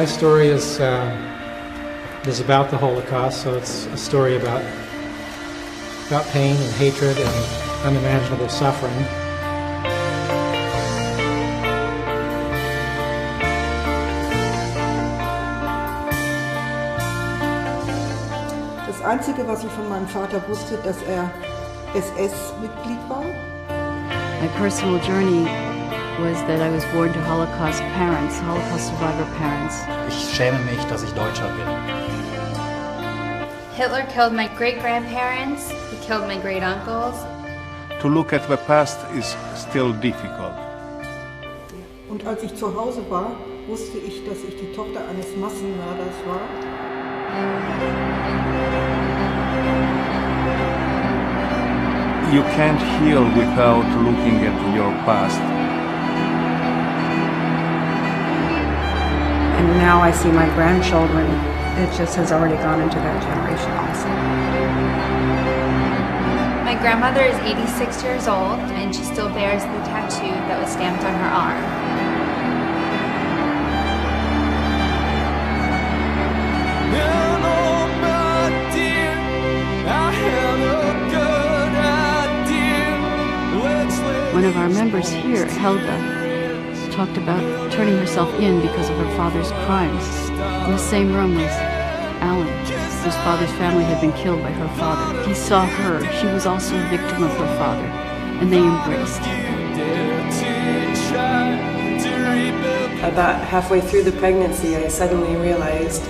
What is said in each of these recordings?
my story is about the Holocaust, so it's a story about pain and hatred and unimaginable suffering. Das Einzige, was ich von meinem Vater wusste, dass SS-Mitglied war. My personal journey was that I was born to Holocaust parents, Holocaust survivor parents. Ich schäme mich, dass ich Deutscher bin. Hitler killed my great-grandparents, he killed my great-uncles. To look at the past is still difficult. Und als ich zu Hause war, wusste ich, dass ich die Tochter eines Massenmörders war. You can't heal without looking at your past. And now I see my grandchildren. It just has already gone into that generation also. My grandmother is 86 years old, and she still bears the tattoo that was stamped on her arm. One of our members here, Helga, talked about turning herself in because of her father's crimes. In the same room was Alan, whose father's family had been killed by her father. He saw her. She was also a victim of her father, and they embraced. About halfway through the pregnancy, I suddenly realized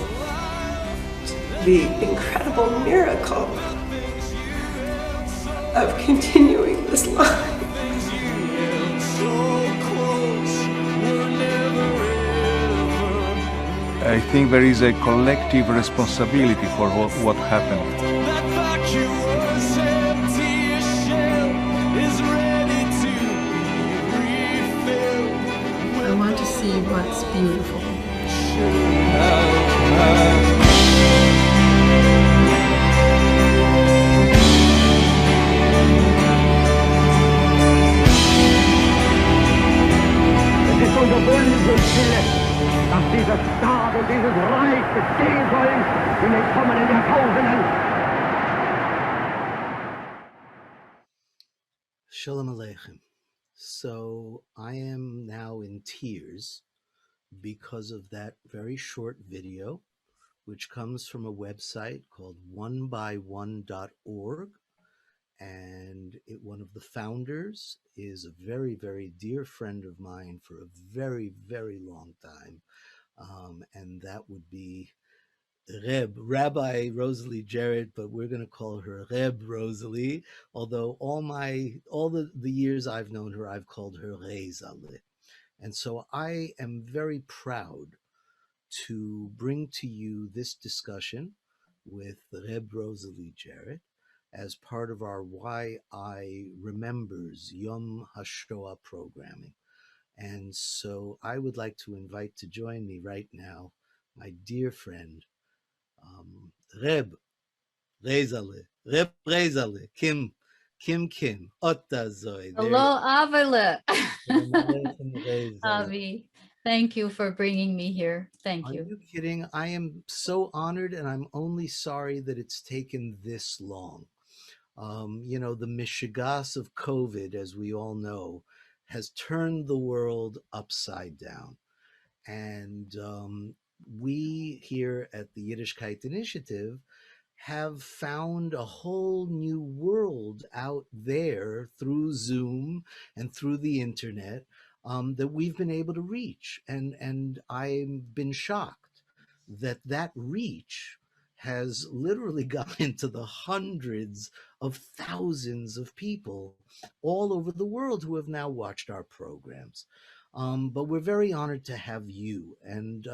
the incredible miracle of continuing this life. I think there is a collective responsibility for what happened. I want to see what's beautiful. Es ist unser Bundeswille, dass dieser Staat und dieses Reich bestehen sollen in den kommenden Jahrtausenden. Shalom Aleichem. So I am now in tears because of that very short video, which comes from a website called onebyone.org. And one of the founders is a very, very dear friend of mine for a very, very long time. And that would be Rabbi Rosalie Gerut, but we're going to call her Reb Rosalie, although all the years I've known her, I've called her Rosalie. And so I am very proud to bring to you this discussion with Reb Rosalie Gerut as part of our Why I Remembers Yom HaShoah programming. And so I would like to invite to join me right now my dear friend, Reb Rosalie, Kim, Otta Zoe. Hello, Avila. Avi, thank you for bringing me here. Thank you. Are you kidding? I am so honored, and I'm only sorry that it's taken this long. The mishigas of COVID, as we all know, has turned the world upside down. And we here at the Yiddishkeit Initiative have found a whole new world out there through Zoom and through the internet that we've been able to reach. And I've been shocked that reach has literally gone into the hundreds of thousands of people all over the world who have now watched our programs. But we're very honored to have you. And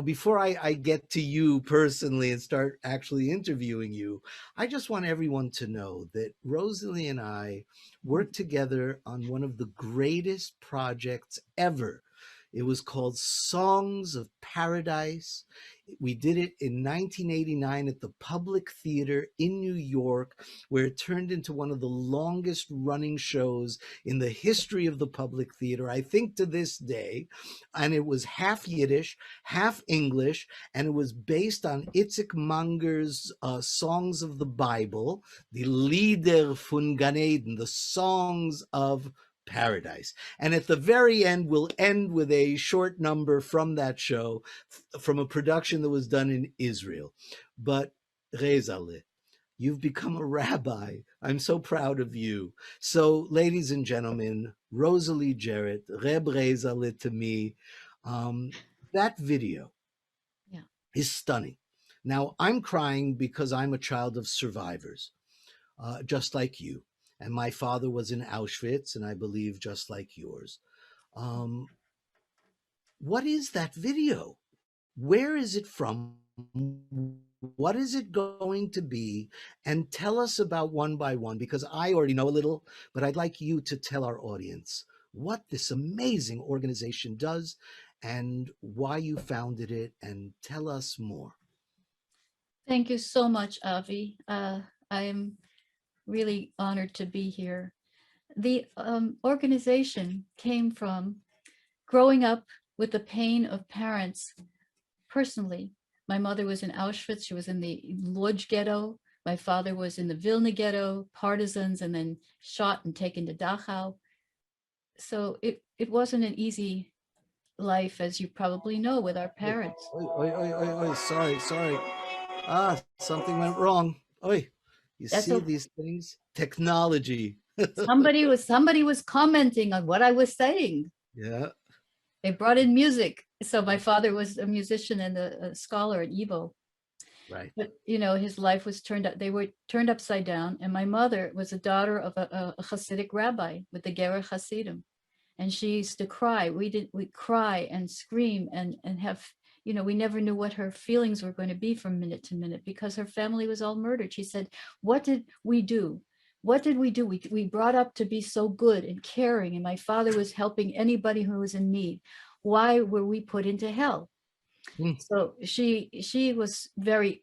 before I get to you personally and start actually interviewing you, I just want everyone to know that Rosalie and I worked together on one of the greatest projects ever It was called Songs of Paradise. We did it in 1989 at the Public Theater in New York, where it turned into one of the longest running shows in the history of the Public Theater, I think to this day. And it was half Yiddish, half English, and it was based on Itzik Manger's Songs of the Bible, the Lieder von Gan Eden, the Songs of Paradise. And at the very end, we'll end with a short number from that show, from a production that was done in Israel. But Rosalie, you've become a rabbi. I'm so proud of you. So, ladies and gentlemen, Rosalie Gerut, Reb Rosalie to me, that video Yeah. is stunning. Now, I'm crying because I'm a child of survivors, just like you. And my father was in Auschwitz, and I believe just like yours. Um, what is that video? Where is it from? What is it going to be? And tell us about One by One, because I already know a little, but I'd like you to tell our audience what this amazing organization does and why you founded it, and tell us more. Thank you so much, Avi. I am really honored to be here. The organization came from growing up with the pain of parents personally. My mother was in Auschwitz. She was in the Lodz ghetto. My father was in the Vilna ghetto, partisans, and then shot and taken to Dachau. So it wasn't an easy life, as you probably know, with our parents. Oi, sorry. Something went wrong. Oi, you That's see a, these things? Technology. somebody was commenting on what I was saying. Yeah, They brought in music. So my father was a musician and a scholar at Evo. right. But his life was they were turned upside down. And my mother was a daughter of a Hasidic rabbi with the Gerer Hasidim. And she used to cry. We cry and scream and have, we never knew what her feelings were going to be from minute to minute, because her family was all murdered. She said, what did we do? What did we do? We brought up to be so good and caring, and my father was helping anybody who was in need. Why were we put into hell? So she was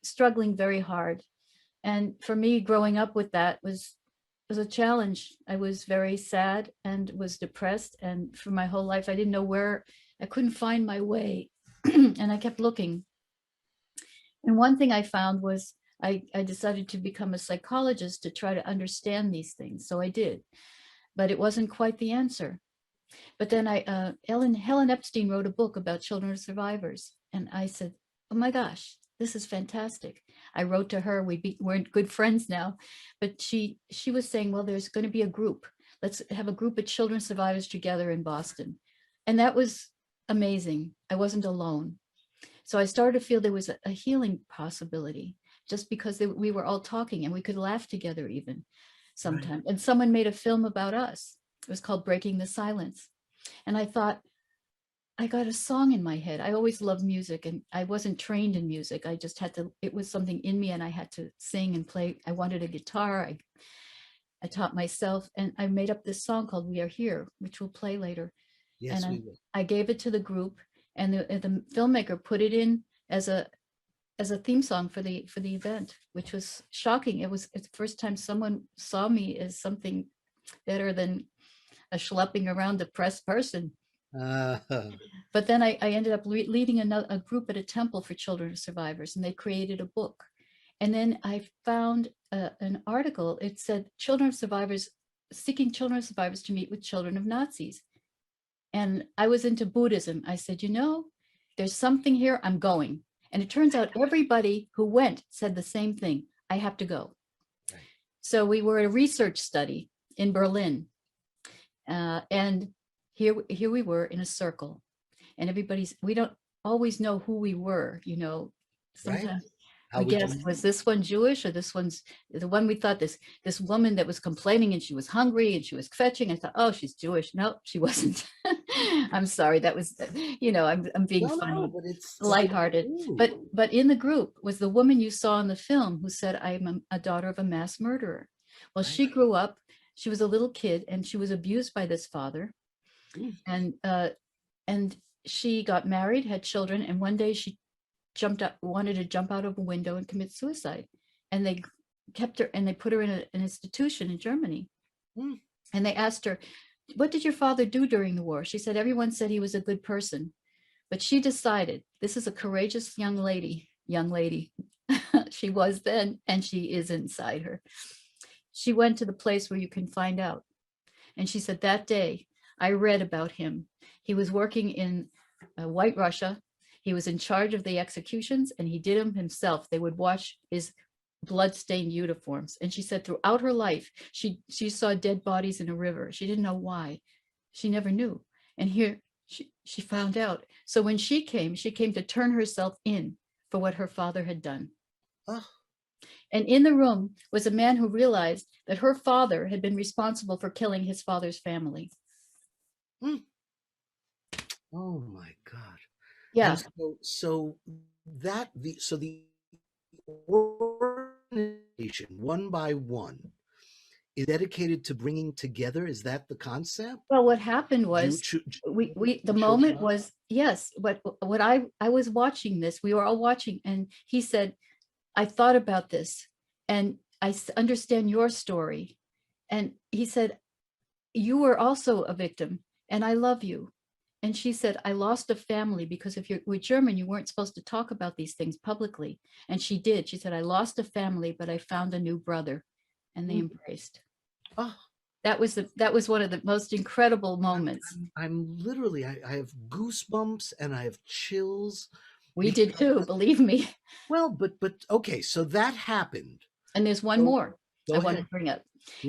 struggling very hard. And for me, growing up with that was a challenge. I was very sad and was depressed. And for my whole life, I didn't know where, I couldn't find my way. And I kept looking. And one thing I found was I decided to become a psychologist to try to understand these things. So I did, but it wasn't quite the answer. But then Helen Epstein wrote a book about children of survivors. And I said, oh my gosh, this is fantastic. I wrote to her, we're good friends now, but she was saying, well, there's going to be a group. Let's have a group of children survivors together in Boston. And that was amazing. I wasn't alone. So I started to feel there was a healing possibility, just because we were all talking and we could laugh together even sometimes. Right. And someone made a film about us. It was called Breaking the Silence. And I thought, I got a song in my head. I always loved music, and I wasn't trained in music. I just had to, it was something in me, and I had to sing and play. I wanted a guitar. I taught myself, and I made up this song called We Are Here, which we'll play later. Yes, and we will. I gave it to the group, and the filmmaker put it in as a theme song for the event, which was shocking. It's the first time someone saw me as something better than a schlepping around depressed person. But then I ended up leading a group at a temple for children of survivors, and they created a book. And then I found an article. It said children of survivors seeking children of survivors to meet with children of Nazis. And I was into Buddhism. I said, there's something here. I'm going. And it turns out everybody who went said the same thing. I have to go. Right. So we were a research study in Berlin. And here we were in a circle, and we don't always know who we were, sometimes. Right. We guessed, was this one Jewish, or this one's the one we thought this woman that was complaining and she was hungry and she was fetching. I thought, oh, she's Jewish. No, she wasn't. I'm sorry. That was, I'm being funny, but it's lighthearted. But in the group was the woman you saw in the film who said, I'm a daughter of a mass murderer. Well, right. She grew up, she was a little kid, and she was abused by this father. And she got married, had children, and one day she wanted to jump out of a window and commit suicide. And they kept her and they put her in an institution in Germany. Mm. And they asked her, what did your father do during the war? She said, everyone said he was a good person. But she decided, this is a courageous young lady. She was then, and she is inside her. She went to the place where you can find out. And she said, that day, I read about him. He was working in White Russia. He was in charge of the executions, and he did them himself. They would watch his blood-stained uniforms. And she said throughout her life, she saw dead bodies in a river. She didn't know why. She never knew. And here she found out. So when she came to turn herself in for what her father had done. Oh. And in the room was a man who realized that her father had been responsible for killing his father's family. Mm. Oh my God. Yeah. And so the organization, one by one, is dedicated to bringing together. Is that the concept? Well, what happened was the moment was, yes, but what I was watching this, we were all watching, and he said, I thought about this and I understand your story. And he said, you were also a victim and I love you. And she said, I lost a family because if you were German, you weren't supposed to talk about these things publicly. And she did. She said, I lost a family, but I found a new brother. And they embraced. Oh. That was one of the most incredible moments. I'm literally, I have goosebumps and I have chills. We did too, believe me. Well, but okay, so that happened. And there's one more I want to bring up.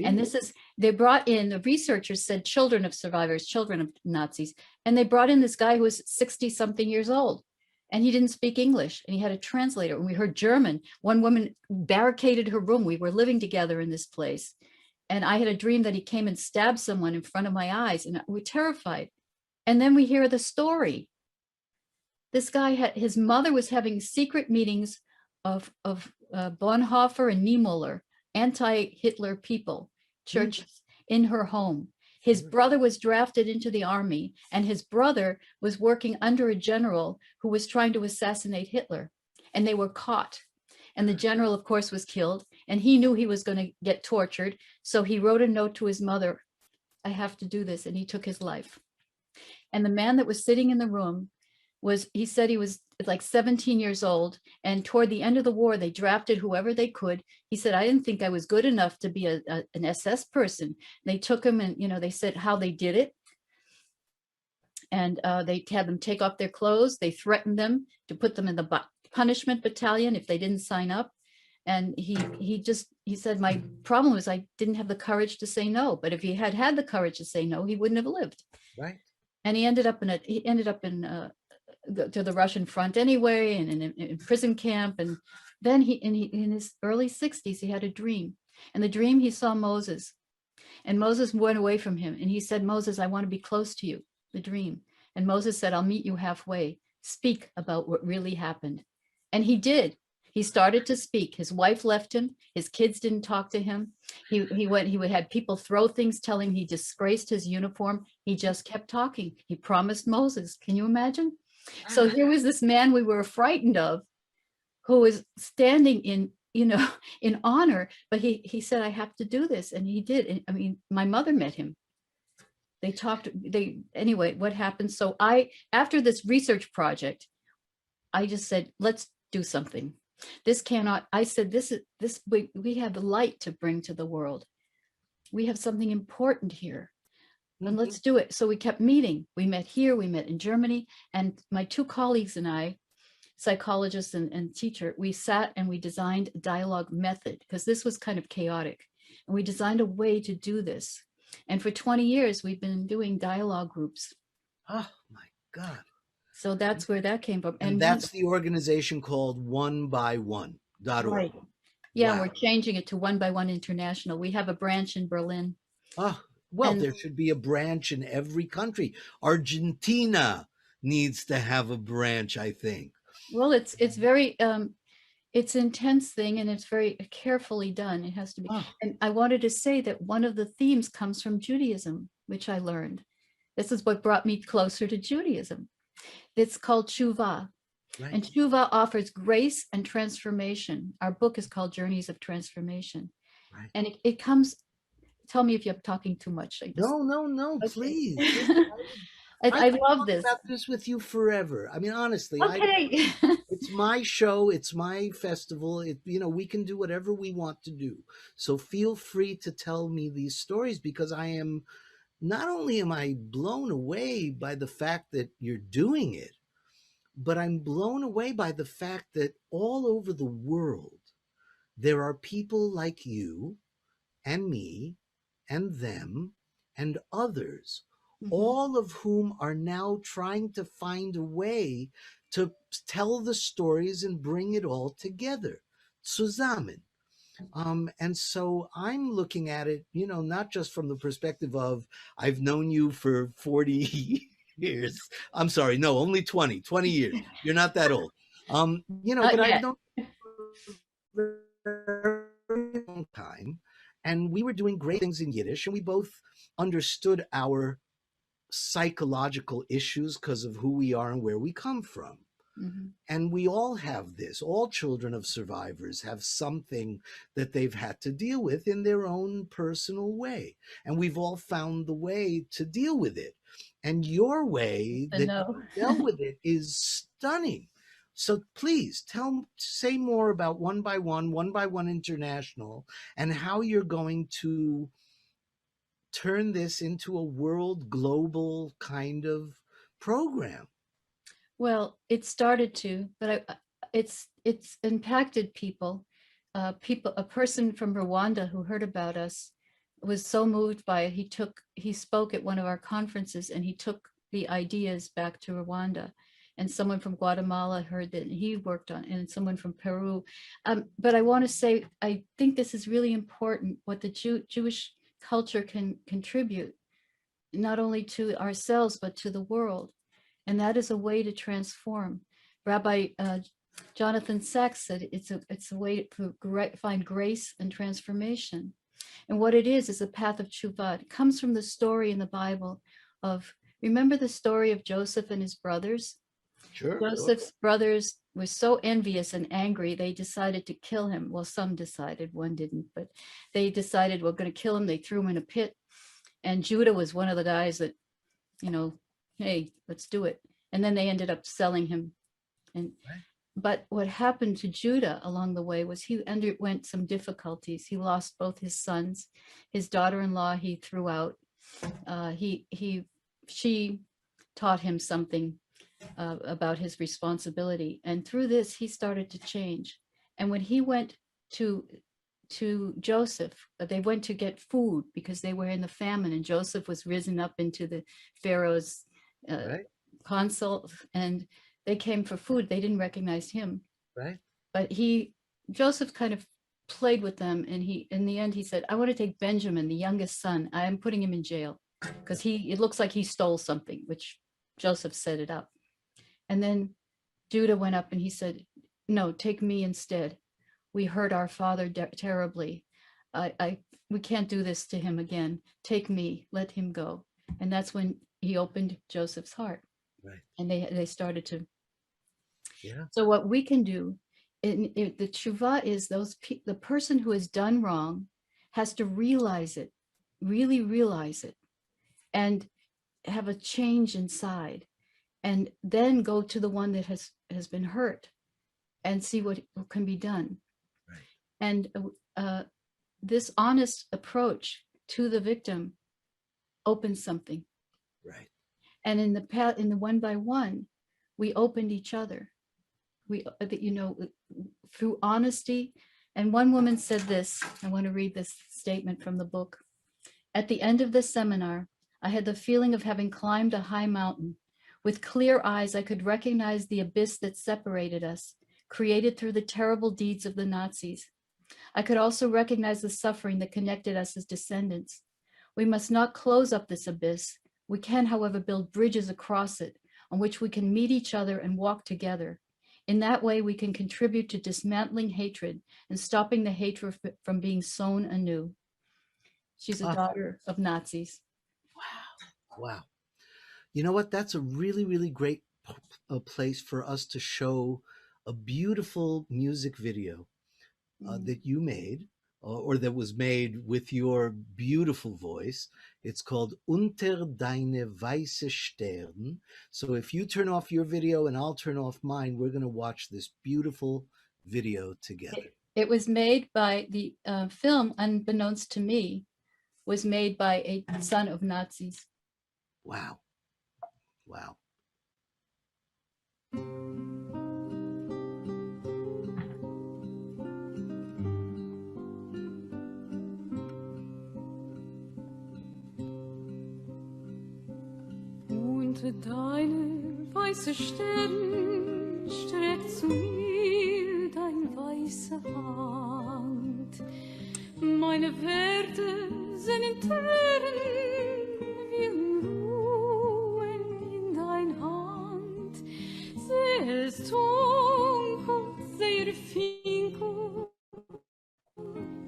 And this is, they brought in, the researchers said children of survivors, children of Nazis. And they brought in this guy who was 60 something years old and he didn't speak English and he had a translator and we heard German. One woman barricaded her room. We were living together in this place. And I had a dream that he came and stabbed someone in front of my eyes and we were terrified. And then we hear the story. This guy his mother was having secret meetings of Bonhoeffer and Niemöller, anti-Hitler people, churches in her home. His brother was drafted into the army and his brother was working under a general who was trying to assassinate Hitler and they were caught. And the general, of course, was killed and he knew he was going to get tortured. So he wrote a note to his mother, I have to do this. And he took his life. And the man that was sitting in the room he said he was like 17 years old. And toward the end of the war, they drafted whoever they could. He said, I didn't think I was good enough to be an SS person. They took him and, they said how they did it. And they had them take off their clothes. They threatened them to put them in the punishment battalion if they didn't sign up. And he said, my problem was I didn't have the courage to say no. But if he had the courage to say no, he wouldn't have lived. Right. And he ended up to the Russian front anyway, and in prison camp. And then in his early 60s, he had a dream. And the dream, he saw Moses. And Moses went away from him. And he said, Moses, I want to be close to you, the dream. And Moses said, I'll meet you halfway. Speak about what really happened. And he did. He started to speak. His wife left him. His kids didn't talk to him. He would have people throw things, telling he disgraced his uniform. He just kept talking. He promised Moses. Can you imagine? So here was this man we were frightened of, who was standing in honor, but he said, I have to do this. And he did. And, I mean, my mother met him. Anyway, what happened? So after this research project, I just said, let's do something. I said, we have a light to bring to the world. We have something important here. And let's do it. So we kept meeting. We met here, we met in Germany, and my two colleagues and I, psychologist and teacher, we sat and we designed a dialogue method because this was kind of chaotic. And we designed a way to do this. And for 20 years, we've been doing dialogue groups. Oh my God. So that's where that came from. And that's the organization called onebyone.org. Right. Yeah, wow. We're changing it to One by One International. We have a branch in Berlin. Oh, well, there should be a branch in every country. Argentina needs to have a branch, I think. Well, it's very, it's an intense thing and it's very carefully done. It has to be. Oh. And I wanted to say that one of the themes comes from Judaism, which I learned. This is what brought me closer to Judaism. it's called tshuva. Right. And tshuva offers grace and transformation. Our book is called Journeys of Transformation. Right. And it comes, tell me if you're talking too much. No, Okay. please. I could love talk this. about this with you forever. I mean, honestly, Okay. it's my show. It's my festival. We can do whatever we want to do. So feel free to tell me these stories, because not only am I blown away by the fact that you're doing it, but I'm blown away by the fact that all over the world, there are people like you and me and them and others, all of whom are now trying to find a way to tell the stories and bring it all together. Zusammen. And so I'm looking at it, not just from the perspective of I've known you for 40 years. I'm sorry, no, only 20 years. You're not that old. But I've Yet. known you for a very long time, and we were doing great things in Yiddish, and we both understood our psychological issues because of who we are and where we come from. And we all have this. All children of survivors have something that they've had to deal with in their own personal way. And we've all found the way to deal with it. And your way that you dealt with it is stunning. So please say more about One by One International, and how you're going to turn this into a world global kind of program. Well, it started to, but it's impacted people. A person from Rwanda who heard about us was so moved by it. He spoke at one of our conferences, and he took the ideas back to Rwanda. And someone from Guatemala heard that, and he worked on, and someone from Peru. But I want to say, I think this is really important, what the Jewish culture can contribute, not only to ourselves, but to the world. And that is a way to transform. Rabbi Jonathan Sachs said it's a way to find grace and transformation. And what it is a path of tshuva. It comes from the story in the Bible of, remember the story of Joseph and his brothers? Sure. Joseph's brothers were so envious and angry, they decided to kill him. Well, some decided, one didn't, but they decided we're going to kill him. They threw him in a pit. And Judah was one of the guys that, hey, let's do it. And then they ended up selling him. But what happened to Judah along the way was he underwent some difficulties. He lost both his sons. His daughter-in-law he threw out. She taught him something about his responsibility. And through this, he started to change. And when he went to Joseph, they went to get food because they were in the famine, and Joseph was risen up into the Pharaoh's consul, and they came for food. They didn't recognize him. Right. But Joseph kind of played with them, and in the end, he said, I want to take Benjamin, the youngest son. I am putting him in jail because it looks like he stole something, which Joseph set it up. And then Judah went up and he said, no, take me instead. We hurt our father terribly. We can't do this to him again. Take me, let him go. And that's when he opened Joseph's heart. Right. And they started to. Yeah. So what we can do, the tshuva is the person who has done wrong has to realize it, really realize it, and have a change inside, and then go to the one that has been hurt and see what can be done. Right. And this honest approach to the victim opens something. Right. And in the one by one, we opened each other. We, through honesty. And one woman said this, I want to read this statement from the book. At the end of the seminar, I had the feeling of having climbed a high mountain. With clear eyes, I could recognize the abyss that separated us, created through the terrible deeds of the Nazis. I could also recognize the suffering that connected us as descendants. We must not close up this abyss. We can, however, build bridges across it on which we can meet each other and walk together. In that way, we can contribute to dismantling hatred and stopping the hatred from being sown anew. She's a daughter of Nazis. Wow. You know what? That's a really, really great a place for us to show a beautiful music video that you made, or that was made with your beautiful voice. It's called Unter deine weiße Stern. So if you turn off your video and I'll turn off mine, we're going to watch this beautiful video together. It was made by the film, unbeknownst to me, was made by a son of Nazis. Wow. Wow. Unter deine weiße Stirn streckt zu mir dein weiße Hand. Meine Werte sind in Tränen, wir ruhen in dein Hand. Sehr es dunkel, sehr finkel,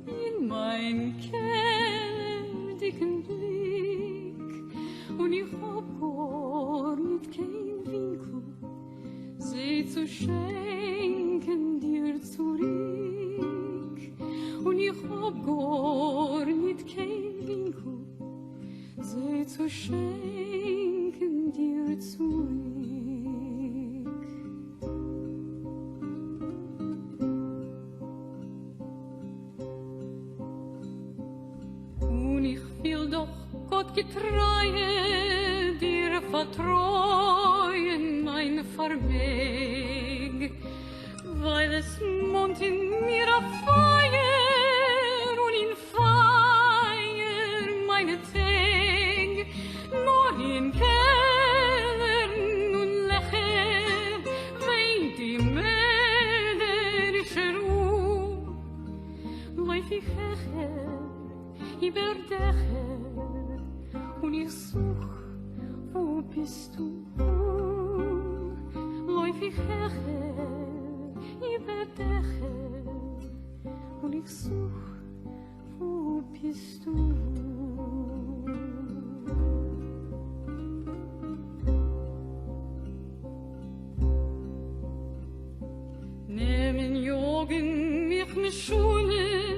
in mein kellerdicken Blick, und ich hab gar nicht kein Winkel, sie zu schenken dir zurück. Und ich hab gar nicht kein Winkel, sie zu schenken dir zurück. Und ich will doch Gott getreue dir vertreuen, mein Vermeg, weil es mont in mir a Feier und in Feier meine Teg, nur in Kellern und Lecher weint die mörderische Ruhe, läuf ich hecher über Dächer, und ich such, wo bist du? Läuf ich hecher über Dächer, und ich such, wo bist du? Nehmen Jogen mich mit Schule,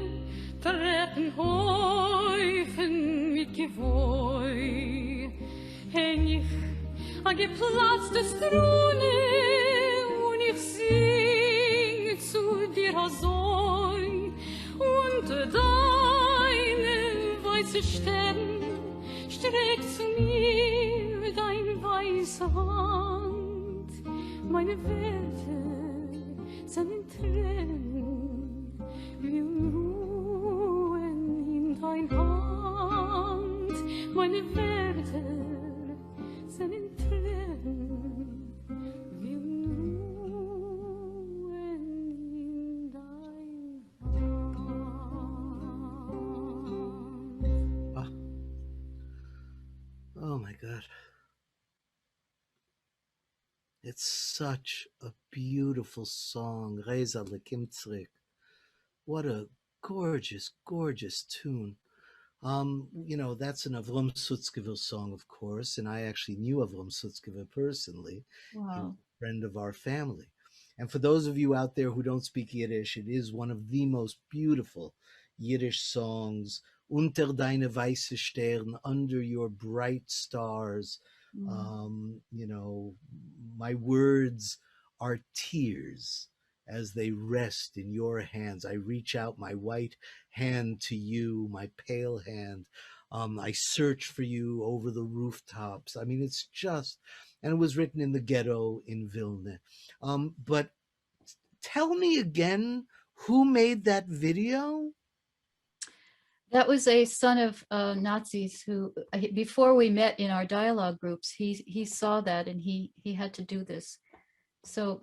treten Häufen mit Gewoi, häng ich an geplatzte Strune, und ich sing zu dir so, unter deine weiße Stern streckt zu mir dein weiße Hand. Meine Werte sind in Tränen, wir ruhen in dein Hand. Meine Werte sind in Tränen, wir ruhen in dein Hand. Ah. Oh my God. It's such a beautiful song. Rosalie Gerut. What a gorgeous, gorgeous tune. You know, that's an Avram Sutzkever song, of course, and I actually knew Avram Sutzkever personally. Wow. He was a friend of our family. And for those of you out there who don't speak Yiddish, it is one of the most beautiful Yiddish songs. Unter deine weiße Stern, under your bright stars. You know, my words are tears as they rest in your hands. I reach out my white hand to you, my pale hand. I search for you over the rooftops. I mean, it's just, and it was written in the ghetto in Vilna. But tell me again, who made that video? That was a son of Nazis who, before we met in our dialogue groups, he saw that and he had to do this. So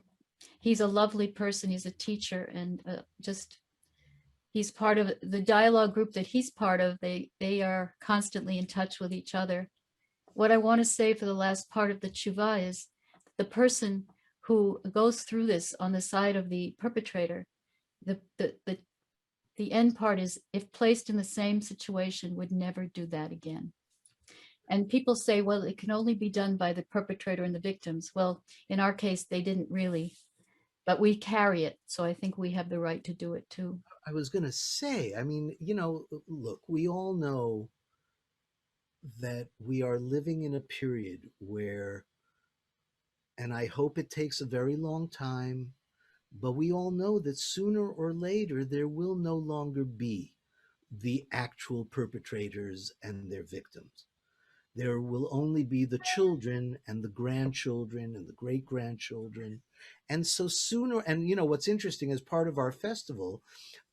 he's a lovely person. He's a teacher, and he's part of the dialogue group that he's part of. They are constantly in touch with each other. What I want to say for the last part of the tshuva is the person who goes through this on the side of the perpetrator, the end part is, if placed in the same situation, would never do that again. And people say, well, it can only be done by the perpetrator and the victims. Well, in our case, they didn't really, but we carry it. So I think we have the right to do it too. I was going to say, I mean, look, we all know that we are living in a period where, and I hope it takes a very long time, but we all know that sooner or later there will no longer be the actual perpetrators and their victims. There will only be the children and the grandchildren and the great grandchildren. And so sooner, and what's interesting, as part of our festival,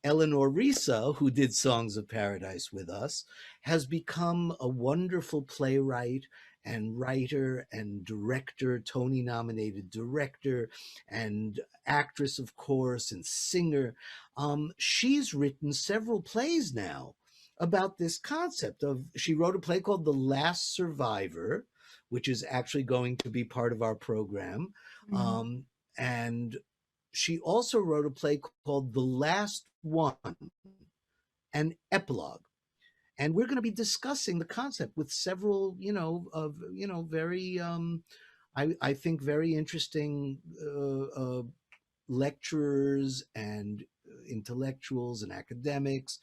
Eleanor Risa, who did Songs of Paradise with us, has become a wonderful playwright and writer and director, Tony nominated director and actress, of course, and singer. She's written several plays now about this concept of, she wrote a play called The Last Survivor, which is actually going to be part of our program. And she also wrote a play called The Last One, an epilogue. And we're going to be discussing the concept with several, very, I think, very interesting lecturers and intellectuals and academics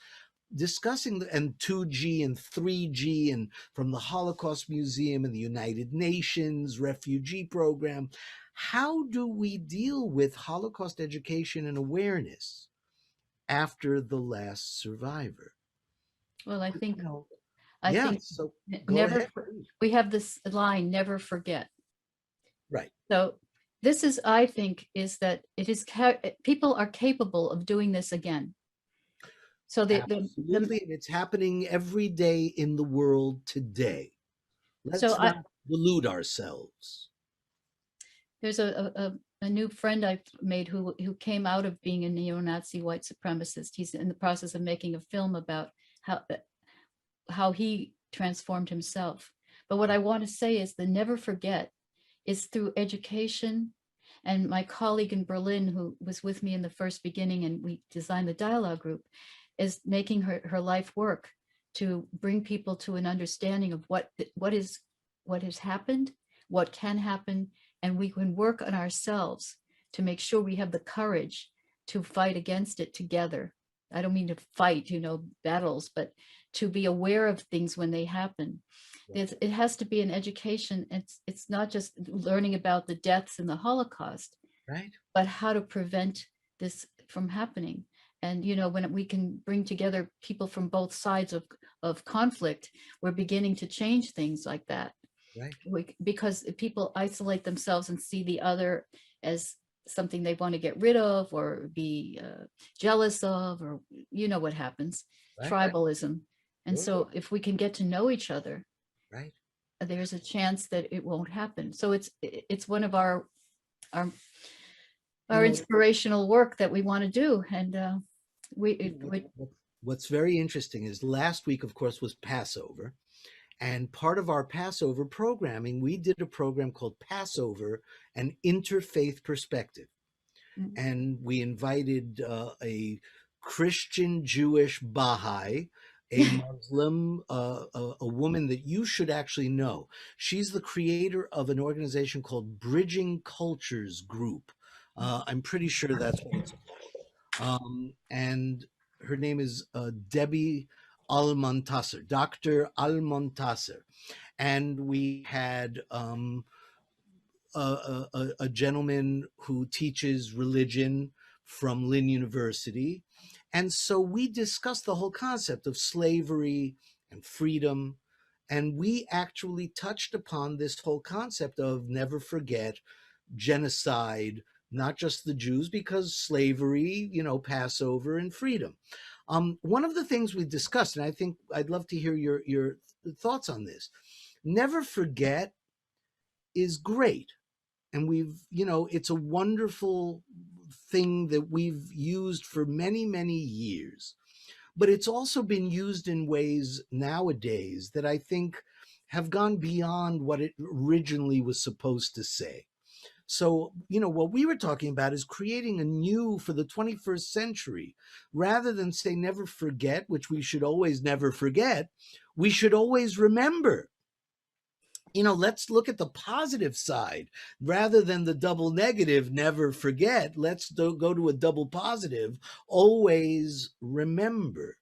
discussing and 2G and 3G and from the Holocaust Museum and the United Nations refugee program. How do we deal with Holocaust education and awareness after the last survivor? Well, I think, so never, ahead, we have this line, never forget. Right. So this is, I think, is that it is, people are capable of doing this again. So absolutely, and it's happening every day in the world today. Let's not delude ourselves. There's a new friend I've made who came out of being a neo-Nazi white supremacist. He's in the process of making a film about how he transformed himself. But what I want to say is the never forget is through education. And my colleague in Berlin, who was with me in the first beginning, and we designed the dialogue group, is making her life work to bring people to an understanding of what has happened, what can happen, and we can work on ourselves to make sure we have the courage to fight against it together. I don't mean to fight, battles, but to be aware of things when they happen. It has to be an education. It's not just learning about the deaths in the Holocaust, right? But how to prevent this from happening. And, when we can bring together people from both sides of conflict, we're beginning to change things like that. Right. Because people isolate themselves and see the other as something they want to get rid of or be jealous of, or what happens, right. Tribalism. And so if we can get to know each other, right, there's a chance that it won't happen. So it's one of our inspirational work that we want to do. And what's very interesting is last week, of course, was Passover. And part of our Passover programming, we did a program called Passover, an Interfaith Perspective. Mm-hmm. And we invited a Christian, Jewish, Baha'i, a Muslim, a woman that you should actually know. She's the creator of an organization called Bridging Cultures Group. I'm pretty sure that's what it's called. And her name is Debbie Almontasser, Dr. Almontasser. And we had a gentleman who teaches religion from Lynn University. And so we discussed the whole concept of slavery and freedom. And we actually touched upon this whole concept of never forget, genocide, not just the Jews, because slavery, Passover and freedom. One of the things we discussed, and I think I'd love to hear your thoughts on this, never forget is great. And it's a wonderful thing that we've used for many, many years. But it's also been used in ways nowadays that I think have gone beyond what it originally was supposed to say. So, what we were talking about is creating a new, for the 21st century, rather than say never forget, which we should always never forget, we should always remember. let's look at the positive side rather than the double negative. Never forget. Let's go to a double positive. Always remember.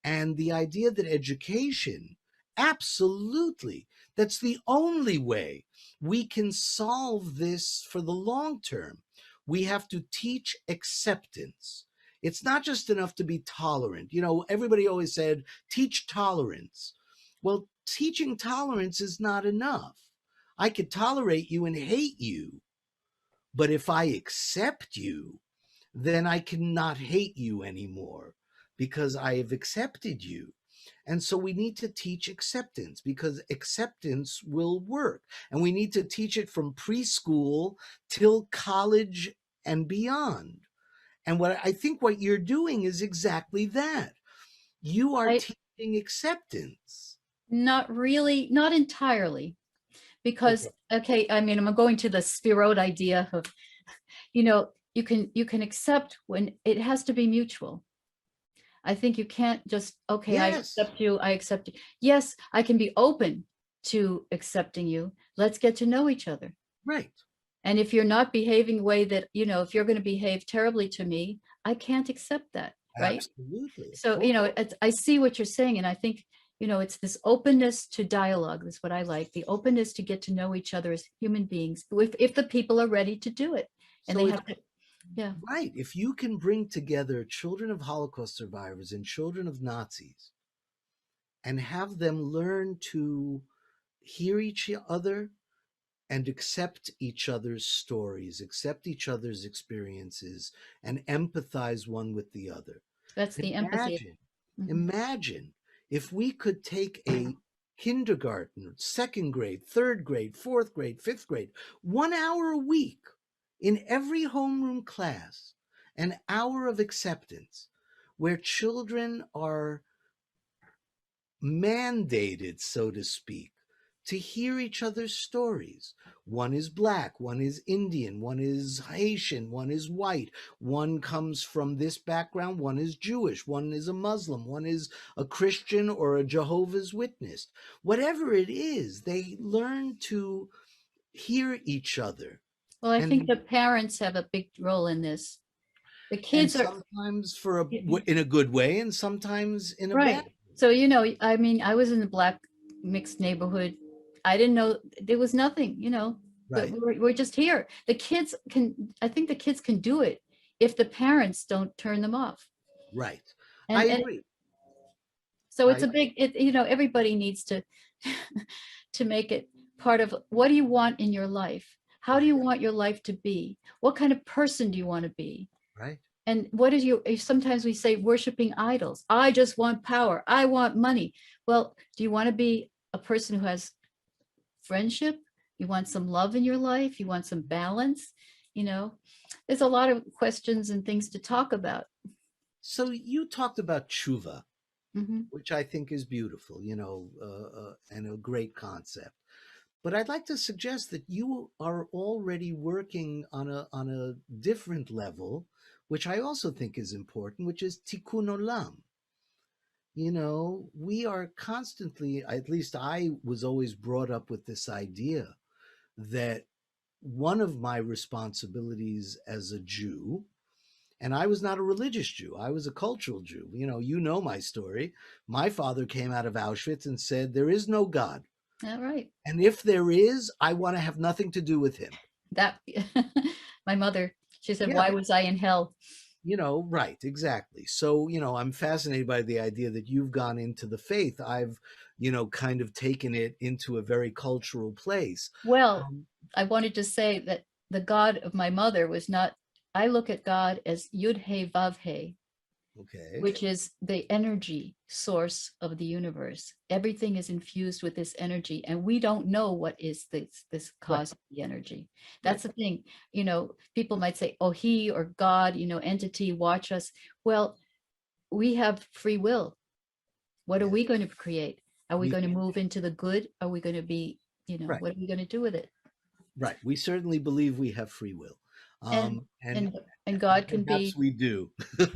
And the idea that education, absolutely, that's the only way we can solve this for the long term. We have to teach acceptance. It's not just enough to be tolerant. Everybody always said, teach tolerance. Well, teaching tolerance is not enough. I could tolerate you and hate you, but if I accept you, then I cannot hate you anymore because I have accepted you. And so we need to teach acceptance because acceptance will work. And we need to teach it from preschool till college and beyond. And what I think what you're doing is exactly that. You are teaching acceptance. Not really, not entirely. Because, Okay. I mean, I'm going to the Spirot idea of, you can accept when it has to be mutual. I think you can't just, okay, I Yes. accept you, I accept you. Yes, I can be open to accepting you. Let's get to know each other. Right. And if you're not behaving the way that, if you're going to behave terribly to me, I can't accept that, right? Absolutely. So, I see what you're saying. And I think, it's this openness to dialogue. That's what I like. The openness to get to know each other as human beings, if the people are ready to do it. And So they have to, yeah. Right. If you can bring together children of Holocaust survivors and children of Nazis and have them learn to hear each other and accept each other's stories, accept each other's experiences, and empathize one with the other. That's the empathy. Imagine if we could take a kindergarten, second grade, third grade, fourth grade, fifth grade, 1 hour a week in every homeroom class, an hour of acceptance where children are mandated, so to speak, to hear each other's stories. One is Black, one is Indian, one is Haitian, one is white, one comes from this background, one is Jewish, one is a Muslim, one is a Christian or a Jehovah's Witness. Whatever it is, they learn to hear each other. Well, I think the parents have a big role in this. The kids and are sometimes in a good way and sometimes in a bad way. So, I mean, I was in a Black mixed neighborhood. I didn't know there was nothing, but Right. we're just here. I think the kids can do it if the parents don't turn them off. Right. I agree. So it's everybody needs to to make it part of, what do you want in your life? How do you want your life to be? What kind of person do you want to be? Right. And sometimes we say worshiping idols. I just want power. I want money. Well, do you want to be a person who has friendship? You want some love in your life? You want some balance? There's a lot of questions and things to talk about. So you talked about tshuva, which I think is beautiful, and a great concept. But I'd like to suggest that you are already working on a different level, which I also think is important, which is tikkun olam. We are constantly, at least I was always brought up with this idea that one of my responsibilities as a Jew, and I was not a religious Jew, I was a cultural Jew. You know my story. My father came out of Auschwitz and said, there is no God. All right. And if there is, I want to have nothing to do with him. That my mother, she said, why was I in hell? Right, exactly. So, I'm fascinated by the idea that you've gone into the faith. I've, kind of taken it into a very cultural place. Well, I wanted to say that the God of my mother was not, I look at God as Yud He Vav He. Okay. Which is the energy source of the universe. Everything is infused with this energy, and we don't know what is this cause of the energy. That's the thing. People might say, oh, he or God, entity, watch us. Well, we have free will. What are we going to create? Are we going to move into the good? Are we going to be, what are we going to do with it? Right. We certainly believe we have free will. And God can perhaps be. we do. But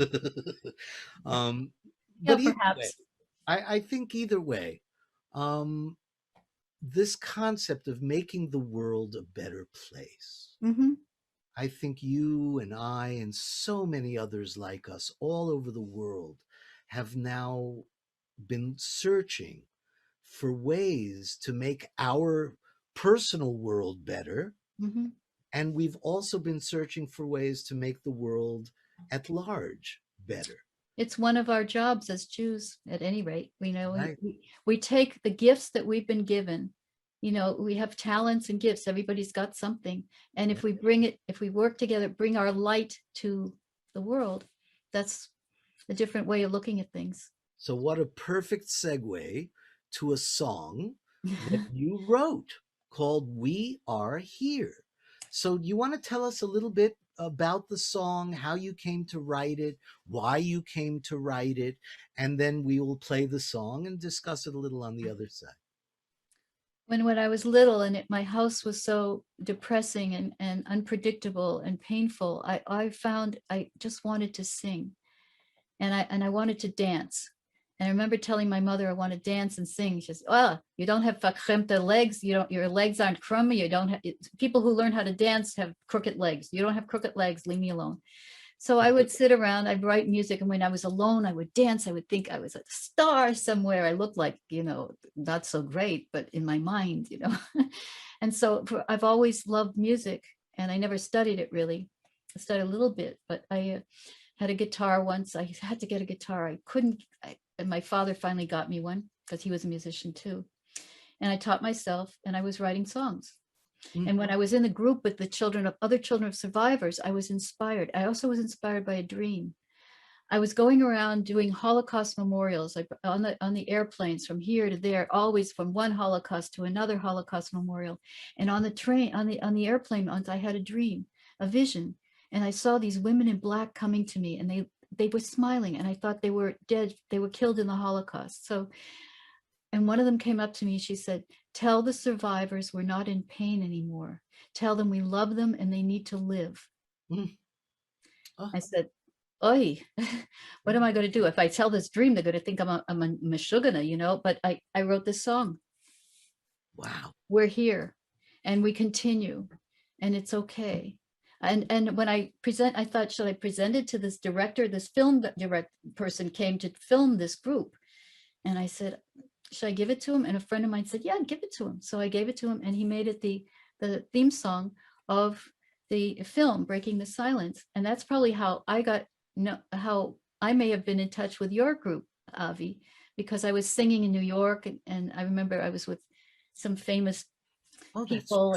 perhaps. Way, I think either way, this concept of making the world a better place. Mm-hmm. I think you and I and so many others like us all over the world have now been searching for ways to make our personal world better. Mm-hmm. And we've also been searching for ways to make the world at large better. It's one of our jobs as Jews, at any rate. Right. We take the gifts that we've been given. We have talents and gifts. Everybody's got something. And if we work together, bring our light to the world, that's a different way of looking at things. So what a perfect segue to a song that you wrote called We Are Here. So do you want to tell us a little bit about the song, how you came to write it, why you came to write it, and then we will play the song and discuss it a little on the other side. When I was little and my house was so depressing and unpredictable and painful, I found I just wanted to sing, and I wanted to dance. And I remember telling my mother I want to dance and sing. She says, "Oh, you don't have verkrempte legs. Your legs aren't crummy. You don't have people who learn how to dance have crooked legs. You don't have crooked legs. Leave me alone." So I would sit around, I'd write music, and when I was alone, I would dance. I would think I was a star somewhere. I looked like, not so great, but in my mind, And so I've always loved music, and I never studied it really. I studied a little bit, but I had a guitar once. I had to get a guitar. And my father finally got me one because he was a musician too. And I taught myself, and I was writing songs. Mm-hmm. And when I was in the group with the other children of survivors, I was inspired. I also was inspired by a dream. I was going around doing Holocaust memorials on the airplanes from here to there, always from one Holocaust to another Holocaust memorial. And on the train, on the airplane, I had a dream, a vision, and I saw these women in black coming to me, and they were smiling, and I thought they were dead. They were killed in the Holocaust. And one of them came up to me. She said, "Tell the survivors we're not in pain anymore. Tell them we love them and they need to live." Mm. Oh. I said, "Oi, what am I going to do? If I tell this dream, they're going to think I'm a meshugana, But I wrote this song. Wow. We're here, and we continue, and it's okay. And when I thought, should I present it to this director? This film person came to film this group, and I said, should I give it to him? And a friend of mine said, yeah, give it to him. So I gave it to him, and he made it the theme song of the film, Breaking the Silence. And that's probably how how I may have been in touch with your group, Avi, because I was singing in New York, and I remember I was with some famous people,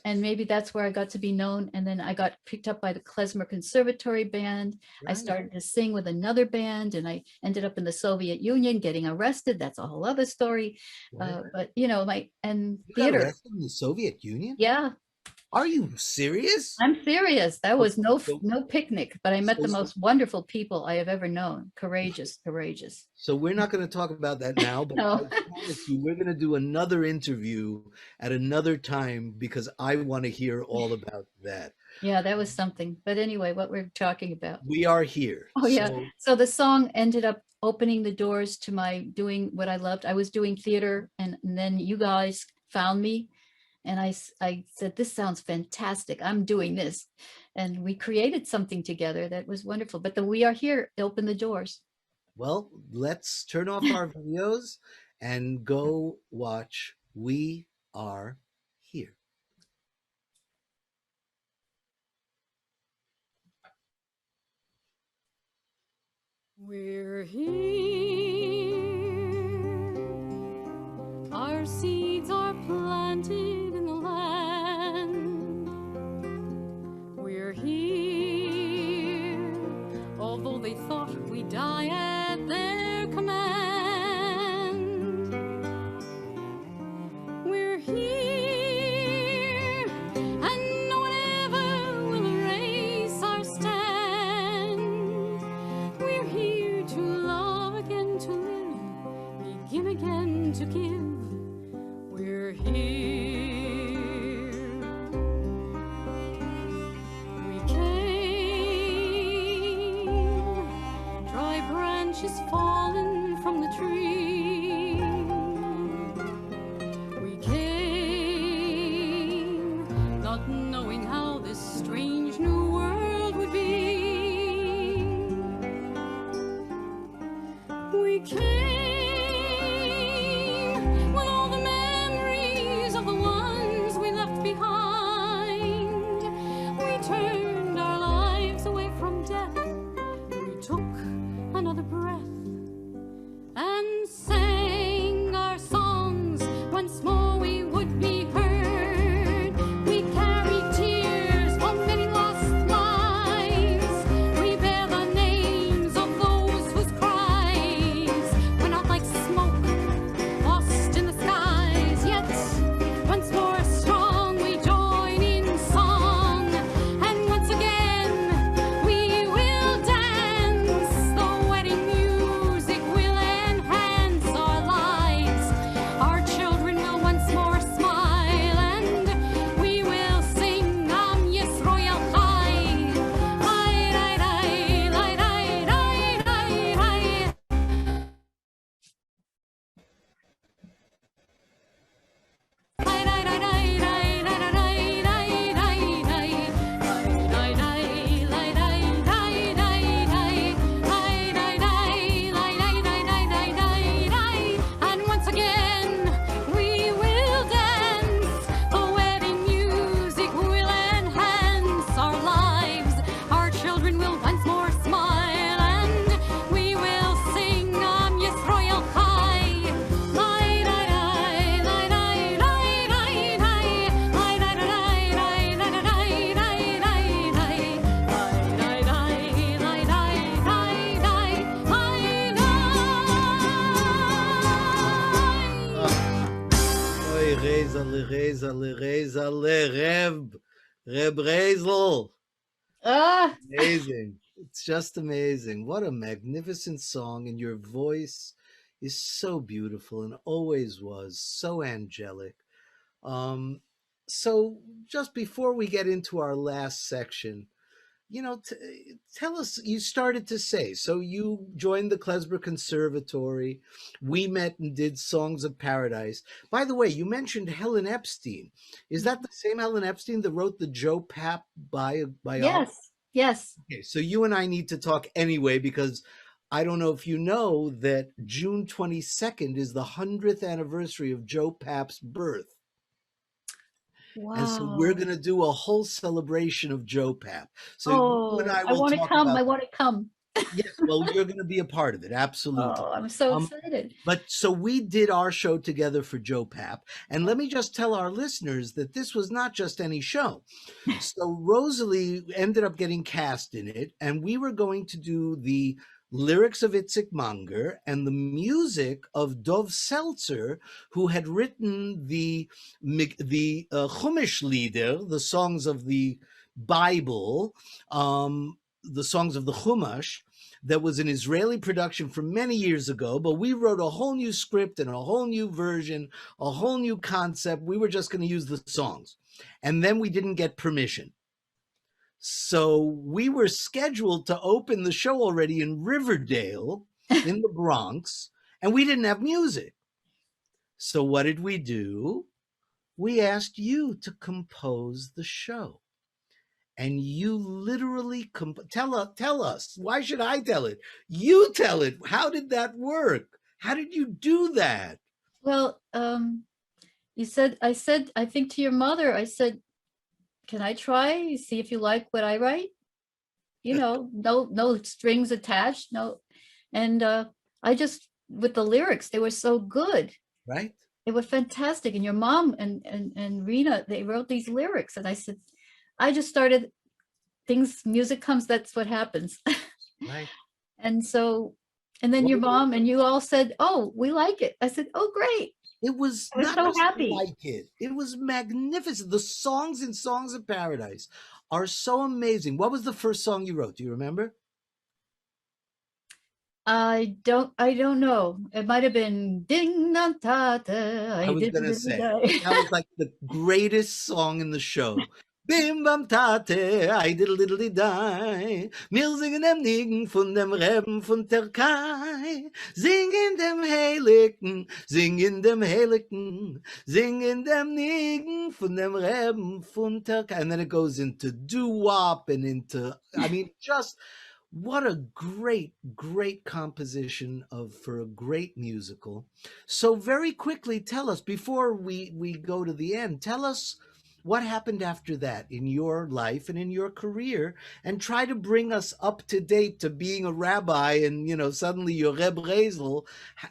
and maybe that's where I got to be known. And then I got picked up by the Klezmer Conservatory Band. Right. I started to sing with another band, and I ended up in the Soviet Union getting arrested. That's a whole other story. Right. But theater. Got arrested in the Soviet Union? Yeah. Are you serious? I'm serious. That was no picnic, but I met the most wonderful people I have ever known. Courageous. So we're not going to talk about that now, but no. I promise you, we're going to do another interview at another time because I want to hear all about that. Yeah, that was something. But anyway, what we're talking about. We are here. Oh, yeah. So the song ended up opening the doors to my doing what I loved. I was doing theater, and then you guys found me. And I said, this sounds fantastic. I'm doing this. And we created something together that was wonderful. But We Are Here opened the doors. Well, let's turn off our videos and go watch We Are Here. We're here. Our seeds are planted in the land. We're here, although they thought we'd die at their command. We're here, and no one ever will erase our stand. We're here to love again, to live, begin again to give. We're here. We came, dry branches another breath and sang our songs. Once more we would be heard. We carry tears for many lost lives. We bear the names of those whose cries went out like smoke, lost in the skies. Yet once more strong we join in song, and once again we will dance. The wedding music will enhance our lives. Our children will once more smile, and we will sing Am Yisroel Chai. Lai, lai, lai, lai, lai, lai, lai, lai. And once again we will dance. The wedding music will enhance our lives. Our children will once more smile, and we will sing Am Yisroel Chai. Lai, lai, lai, lai, lai, lai, lai, lai. Lai, lai, lai, lai, lai, lai, lai, lai, lai. Lai, lai, lai, lai, lai, lai, lai, lai, Oy, Reza, Reb Rezel. Ah, Amazing. It's just amazing. What a magnificent song. And your voice is so beautiful and always was so angelic. Um, so just before we get into our last section, tell us, you started to say, so you joined the Klesmer Conservatory. We met and did Songs of Paradise. By the way, you mentioned Helen Epstein. Is that the same Helen Epstein that wrote the Joe Papp biography? yes. Okay, so you and I need to talk anyway, because I don't know if you know that June 22nd is the 100th anniversary of Joe Papp's birth. And so we're Wow. going to do a whole celebration of Joe Papp. So you and Oh, I I will want to talk come. about I want to come. Yes, well, you're going to be a part of it, absolutely. Oh, I'm so Um, excited. But so we did our show together for Joe Papp. And let me just tell our listeners that this was not just any show. So Rosalie ended up getting cast in it, and we were going to do the lyrics of Itzik Manger and the music of Dov Seltzer, who had written the Chumash Lieder, the songs of the Bible, the songs of the Chumash. That was an Israeli production from many years ago, but we wrote a whole new script and a whole new version, a whole new concept. We were just going to use the songs. And then we didn't get permission. So we were scheduled to open the show already in Riverdale in the Bronx, and we didn't have music. So what did we do? We asked you to compose the show. And you literally tell us. Why should I tell it? You tell it. How did that work? How did you do that? Well, I think to your mother, I said, can I try? See if you like what I write? No strings attached. No. And I just, with the lyrics, they were so good. Right. They were fantastic. And your mom and Rena, they wrote these lyrics. And I said, I just started music comes, that's what happens. Right. And then your mom and you all said, oh, we like it. I said, oh, great. It was I was not so just happy. like it. It was magnificent. The songs in Songs of Paradise are so amazing. What was the first song you wrote? Do you remember? I don't know. It might have been Ding Dong Ta Ta. I was going to say, that was like the greatest song in the show. Bim bam tate, I diddle diddle die. Wir singen dem Nigen von dem Reben von Türkei. Singen dem Heiligen, singen dem Heiligen, singen dem Nigen von dem Reben von Türkei. And then it goes into doo-wop and into, I mean, just what a great, great composition for a great musical. So very quickly, tell us, before we go to the end, tell us what happened after that in your life and in your career, and try to bring us up to date to being a rabbi and, suddenly you're Reb Rezel.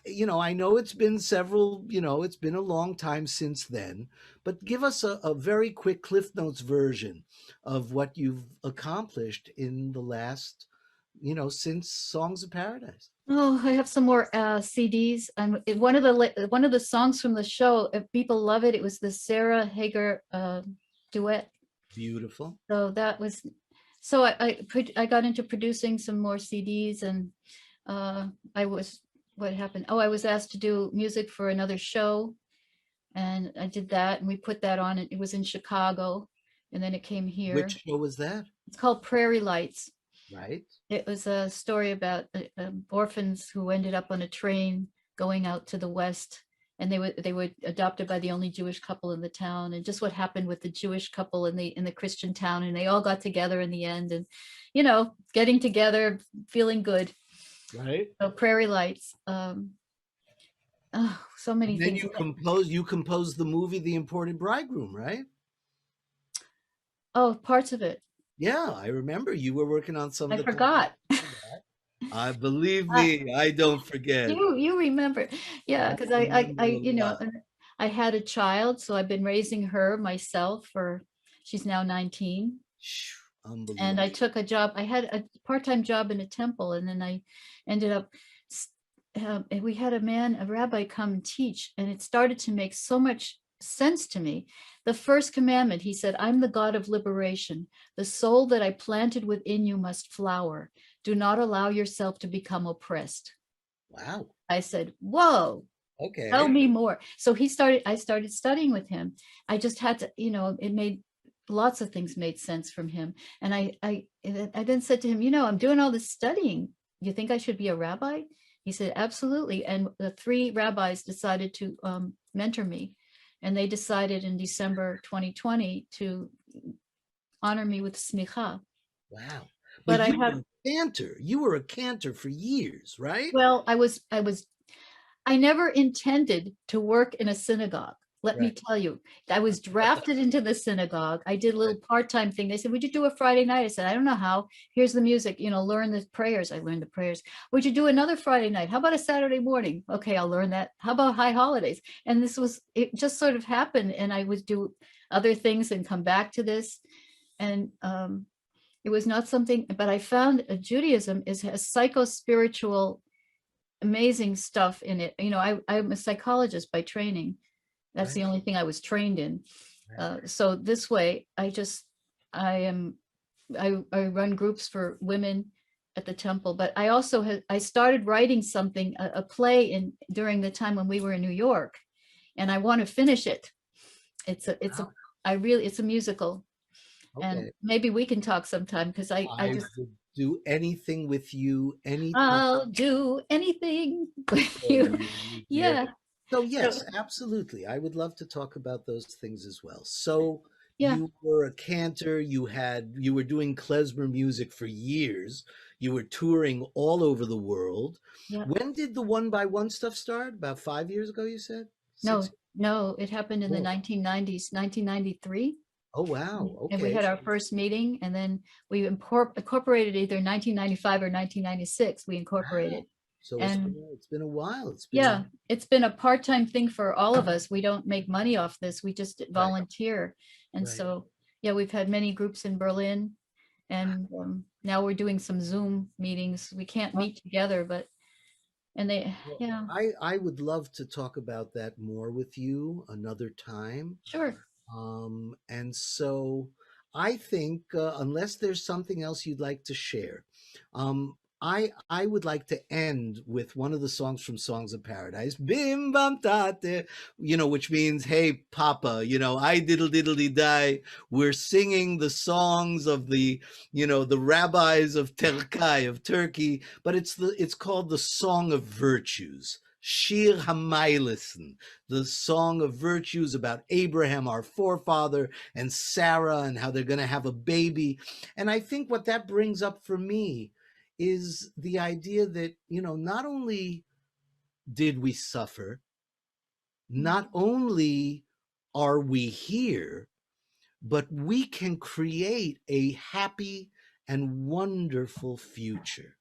I know it's been it's been a long time since then, but give us a very quick Cliff Notes version of what you've accomplished in the last, since Songs of Paradise. Oh, I have some more CDs. One of the songs from the show. If people love it, it was the Sarah Hager duet. Beautiful. So that was. So I got into producing some more CDs, and I was what happened. Oh, I was asked to do music for another show, and I did that, and we put that on. It was in Chicago, and then it came here. Which show was that? It's called Prairie Lights. Right. It was a story about orphans who ended up on a train going out to the West, and they were adopted by the only Jewish couple in the town, and just what happened with the Jewish couple in the Christian town, and they all got together in the end, and getting together, feeling good. Right. So Prairie Lights. So many and then things. You composed the movie The Imported Bridegroom, right? Oh, parts of it. Yeah, I remember you were working on some of I the forgot. I believe me, I don't forget. You remember. Yeah, because I had a child, so I've been raising her myself she's now 19. And I took a job. I had a part-time job in a temple, and then I ended up we had a rabbi come and teach, and it started to make so much sense to me. The first commandment, he said, I'm the God of liberation. The soul that I planted within you must flower. Do not allow yourself to become oppressed. Wow. I said, whoa. Okay. Tell me more. So I started studying with him. I just had to, it made lots of things made sense from him. And I then said to him, I'm doing all this studying. You think I should be a rabbi? He said, absolutely. And the 3 rabbis decided to mentor me. And they decided in December 2020 to honor me with smicha. Wow. But you were a cantor. You were a cantor for years, right? Well, I never intended to work in a synagogue. Let me tell you, I was drafted into the synagogue. I did a little part-time thing. They said, would you do a Friday night? I said, I don't know how. Here's the music, learn the prayers. I learned the prayers. Would you do another Friday night? How about a Saturday morning? Okay, I'll learn that. How about high holidays? And it just sort of happened. And I would do other things and come back to this. And it was not something, but I found Judaism has psycho-spiritual, amazing stuff in it. I'm a psychologist by training. That's the only thing I was trained in. So this way, I run groups for women at the temple, but I also I started writing something, a play during the time when we were in New York, and I want to finish it. It's a musical. Okay. And maybe we can talk sometime, because I just would do anything with you. I'll do anything with you. Yeah. So yes, absolutely. I would love to talk about those things as well. So you were a cantor. You were doing klezmer music for years. You were touring all over the world. Yeah. When did the one by one stuff start? About 5 years ago, you said? No, it happened in the 1990s, 1993. Oh, wow. Okay. And we had our first meeting, and then we incorporated either 1995 or 1996. We incorporated. Wow. So it's been a while. It's been a part-time thing for all of us. We don't make money off this. We just volunteer. And so, we've had many groups in Berlin, and now we're doing some Zoom meetings. We can't meet together, but I would love to talk about that more with you another time. Sure. And so I think unless there's something else you'd like to share, I would like to end with one of the songs from Songs of Paradise, Bim Bam Tate, which means, hey, Papa, I diddle diddly die. We're singing the songs of the rabbis of Turkey, but it's called the Song of Virtues. Shir Hamailison, the song of virtues about Abraham, our forefather, and Sarah, and how they're going to have a baby. And I think what that brings up for me is the idea that, not only did we suffer, not only are we here, but we can create a happy and wonderful future.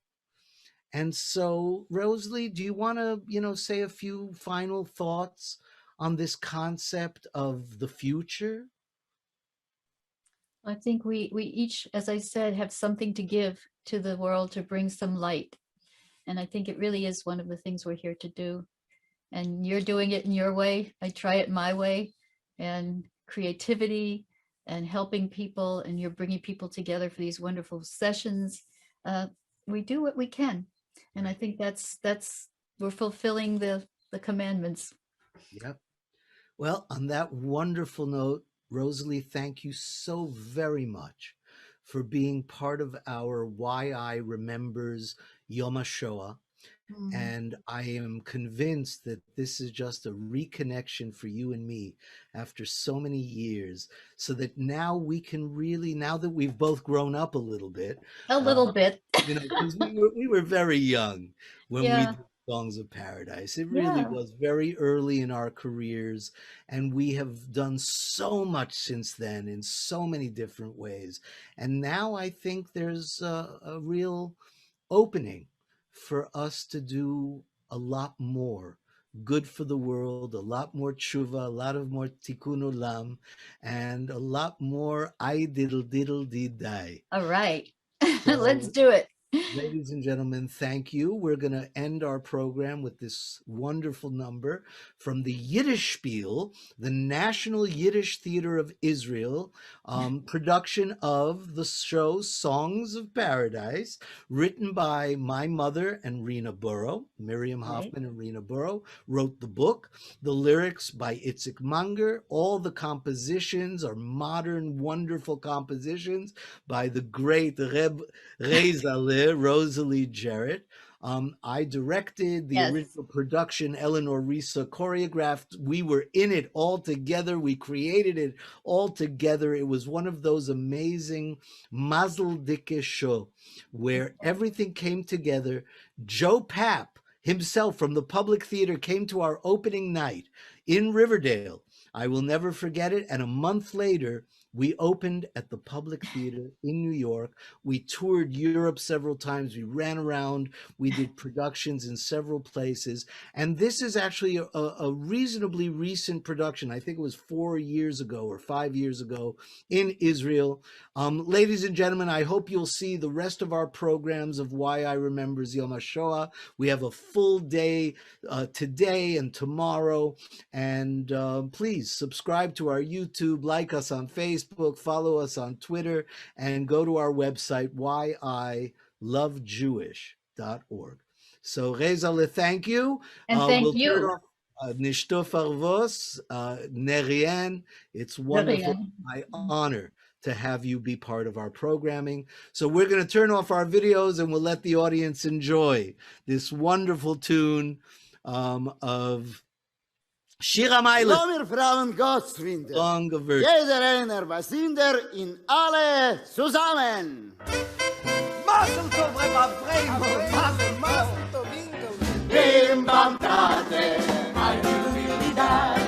And so, Rosalie, do you want to, say a few final thoughts on this concept of the future? I think we each, as I said, have something to give to the world to bring some light. And I think it really is one of the things we're here to do. And you're doing it in your way. I try it my way. And creativity and helping people, and you're bringing people together for these wonderful sessions. We do what we can. And I think that's we're fulfilling the commandments. Yep. Well, on that wonderful note, Rosalie, thank you so very much for being part of our Why I Remembers Yom HaShoah. And I am convinced that this is just a reconnection for you and me after so many years, so that now we can really, now that we've both grown up a little bit, because we were very young when we did Songs of Paradise. It really was very early in our careers, and we have done so much since then in so many different ways. And now I think there's a real opening for us to do a lot more good for the world, a lot more tshuva, a lot of more tikkun olam, and a lot more I diddle diddle did die. All right. So, let's do it. Ladies and gentlemen, thank you. We're going to end our program with this wonderful number from the Yiddish Spiel, the National Yiddish Theater of Israel, production of the show Songs of Paradise, written by my mother and Rena Burrow. Miriam Hoffman and Rena Burrow wrote the book. The lyrics by Itzik Munger. All the compositions are modern, wonderful compositions by the great Rosalie Gerut. I directed the original production. Eleanor Risa choreographed. We were in it all together. We created it all together. It was one of those amazing Mazel Dike show where everything came together. Joe Papp himself from the Public Theater came to our opening night in Riverdale. I will never forget it. And a month later, we opened at the Public Theater in New York. We toured Europe several times. We ran around. We did productions in several places. And this is actually a reasonably recent production. I think it was 4 years ago or 5 years ago in Israel. Ladies and gentlemen, I hope you'll see the rest of our programs of Why I Remembers Yom HaShoah. We have a full day today and tomorrow. And please subscribe to our YouTube, like us on Facebook, follow us on Twitter, and go to our website, whyilovejewish.org. So, Rosalie, thank you. And thank you. Nishto Farvos, Nerian. It's wonderful. My honor to have you be part of our programming. So we're going to turn off our videos and we'll let the audience enjoy this wonderful tune of Shir HaMayles. Lomer Frauen Gottsfriede. Long version. Jeder einer was in der in alle zusammen. Mazel tov Mazel tov Bim bam tate, I will be die.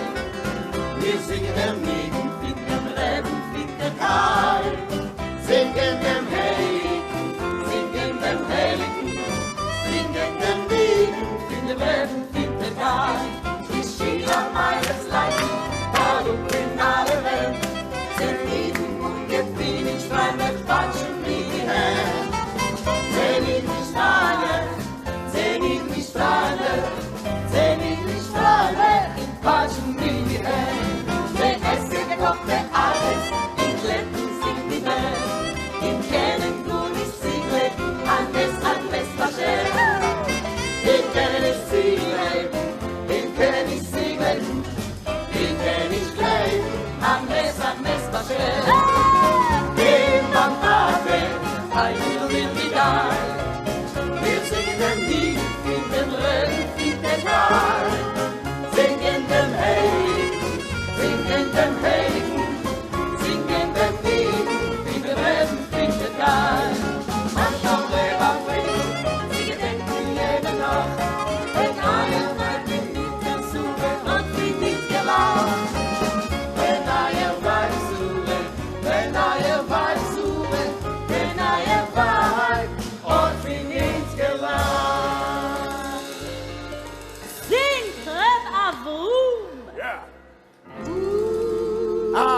Wir singen dem Lied, mit dem Leben, mit der Kai. Singen dem Heilig, singen dem Heiligen, singen dem Lied, mit dem Leben, mit der Kai. Shir HaMayles Leiden, darum in alle Welt. Zerlieben und gefühlen, Strahlen, Quatschen wie die Hände. Selig die Strahlen, selig die Strahlen, selig die Strahlen, in Quatschen wie die Hände. Der Esse gekochte alles, in Kletten singt die Welt. In Kennen du nicht Siegel, alles, alles,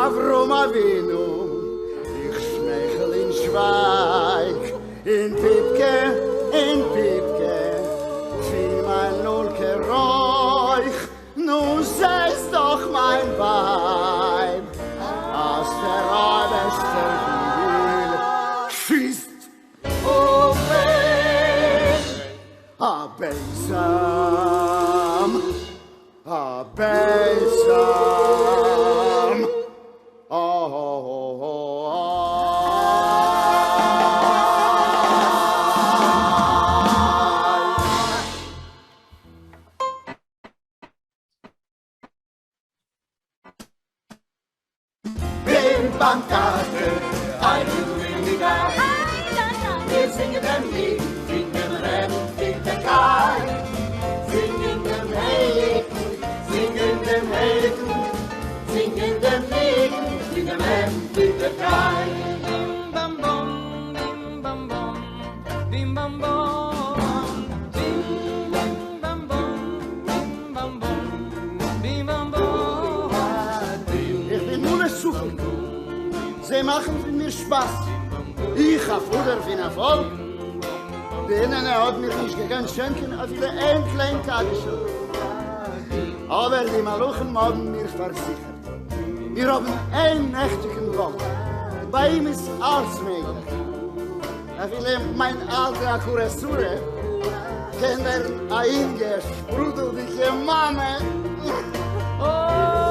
Avrom Avinu, ich schmeichel in Schweig, in Pipke, fiel mein Lulke Räuch, nun seh's doch mein Weib, aus der Arbeiter will, schießt auf a Beisam, Bantate, I do really bad. Wir singen dem Lied, singen dem Rennen, singen der Kai. Singen dem Heiligen, singen dem Heiligen, singen dem Lieden, singen dem Rennen, singen der Kai. Bim bam bom, bim bam bom, bim bam bom, bim bam bom, bim bam bom, bim bam bom. Ich bin nur ein Sucher. Sie machen mir Spaß. Ich hab Futter für den Volk. Denen hat mich nicht gekannt schenken, auf viele ein kleinen Tagesschau. Aber die Maluchen haben mir versichert. Wir haben einen nächtigen Gott. Bei ihm ist alles möglich. Auf viele mein alter Akuressure kennt ein gesprudelt Mame. Oh!